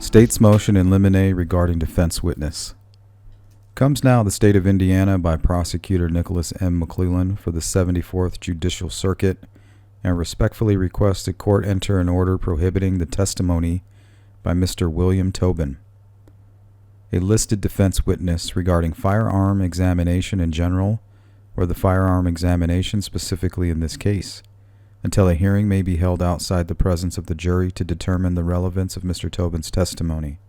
State's motion in limine regarding defense witness. Comes now the State of Indiana by Prosecutor Nicholas M. McClellan for the 74th Judicial Circuit, and respectfully requests the court enter an order prohibiting the testimony by Mr. William Tobin, a listed defense witness regarding firearm examination in general, or the firearm examination specifically in this case, until a hearing may be held outside the presence of the jury to determine the relevance of Mr. Tobin's testimony.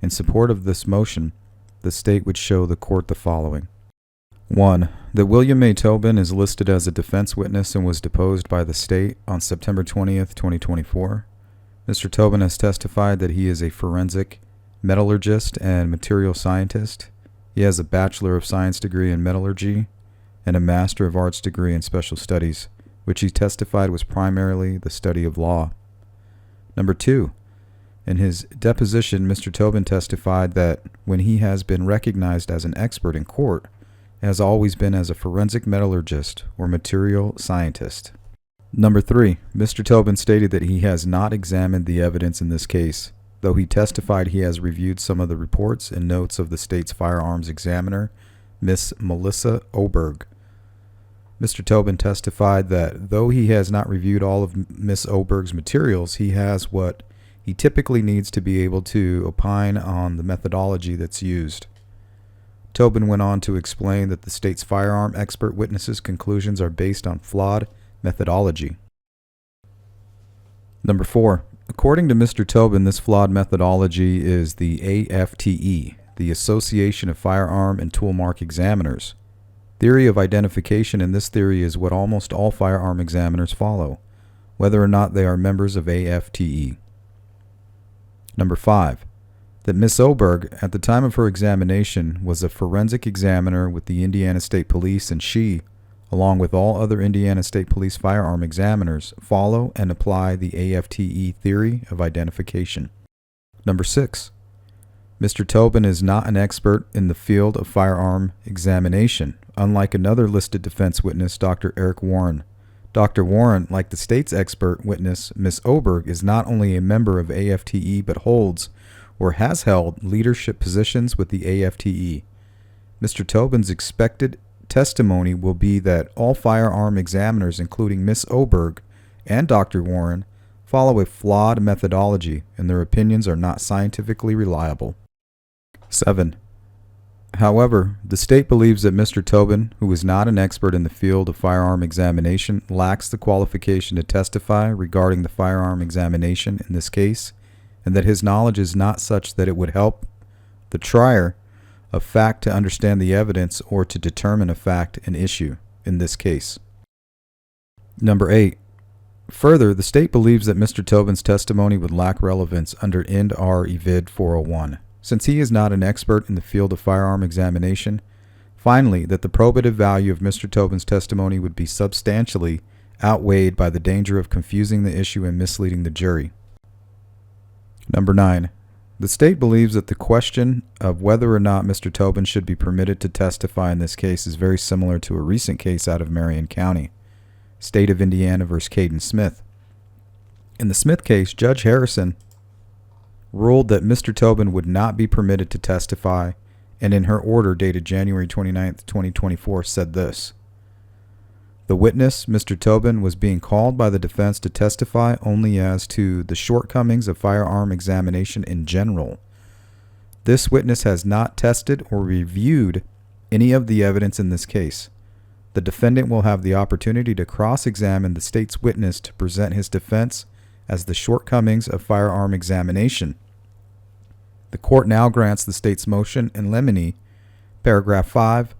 In support of this motion, the state would show the court the following. 1. That William A. Tobin is listed as a defense witness and was deposed by the state on September 20th, 2024. Mr. Tobin has testified that he is a forensic metallurgist and material scientist. He has a Bachelor of Science degree in metallurgy and a Master of Arts degree in special studies, which he testified was primarily the study of law. Number 2, in his deposition, Mr. Tobin testified that when he has been recognized as an expert in court, it has always been as a forensic metallurgist or material scientist. Number 3, Mr. Tobin stated that he has not examined the evidence in this case, though he testified he has reviewed some of the reports and notes of the state's firearms examiner, Miss Melissa Oberg. Mr. Tobin testified that though he has not reviewed all of Miss Oberg's materials, he has what he typically needs to be able to opine on the methodology that's used. Tobin went on to explain that the state's firearm expert witnesses' conclusions are based on flawed methodology. Number 4, according to Mr. Tobin, this flawed methodology is the AFTE, the Association of Firearm and Tool Mark Examiners. Theory of identification in this theory is what almost all firearm examiners follow, whether or not they are members of AFTE. Number 5, that Miss Oberg, at the time of her examination, was a forensic examiner with the Indiana State Police, and she, along with all other Indiana State Police firearm examiners, follow and apply the AFTE theory of identification. Number 6, Mr. Tobin is not an expert in the field of firearm examination, unlike another listed defense witness, Dr. Eric Warren. Dr. Warren, like the state's expert witness, Ms. Oberg, is not only a member of AFTE but holds or has held leadership positions with the AFTE. Mr. Tobin's expected testimony will be that all firearm examiners, including Ms. Oberg and Dr. Warren, follow a flawed methodology and their opinions are not scientifically reliable. 7. However, the state believes that Mr. Tobin, who is not an expert in the field of firearm examination, lacks the qualification to testify regarding the firearm examination in this case, and that his knowledge is not such that it would help the trier of fact to understand the evidence or to determine a fact and issue in this case. Number 8. Further, the state believes that Mr. Tobin's testimony would lack relevance under Ind R Evid 401. Since he is not an expert in the field of firearm examination. Finally, that the probative value of Mr. Tobin's testimony would be substantially outweighed by the danger of confusing the issue and misleading the jury. Number 9. The state believes that the question of whether or not Mr. Tobin should be permitted to testify in this case is very similar to a recent case out of Marion County, State of Indiana versus Caden Smith. In the Smith case, Judge Harrison ruled that Mr. Tobin would not be permitted to testify, and in her order dated January 29, 2024, said this: the witness, Mr. Tobin, was being called by the defense to testify only as to the shortcomings of firearm examination in general. This witness has not tested or reviewed any of the evidence in this case. The defendant will have the opportunity to cross-examine the state's witness to present his defense as the shortcomings of firearm examination. The court now grants the state's motion in limine, paragraph 5.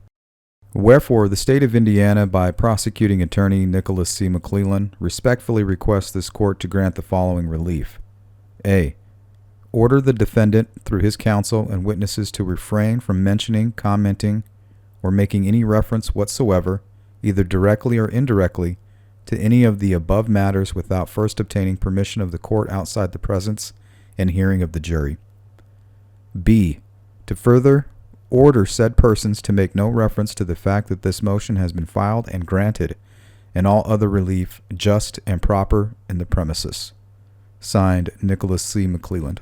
Wherefore, the state of Indiana, by prosecuting attorney Nicholas C. McClellan, respectfully requests this court to grant the following relief. A. order the defendant through his counsel and witnesses to refrain from mentioning, commenting, or making any reference whatsoever, either directly or indirectly, to any of the above matters without first obtaining permission of the court outside the presence and hearing of the jury. B. To further order said persons to make no reference to the fact that this motion has been filed and granted, and all other relief just and proper in the premises. Signed, Nicholas C. McClelland.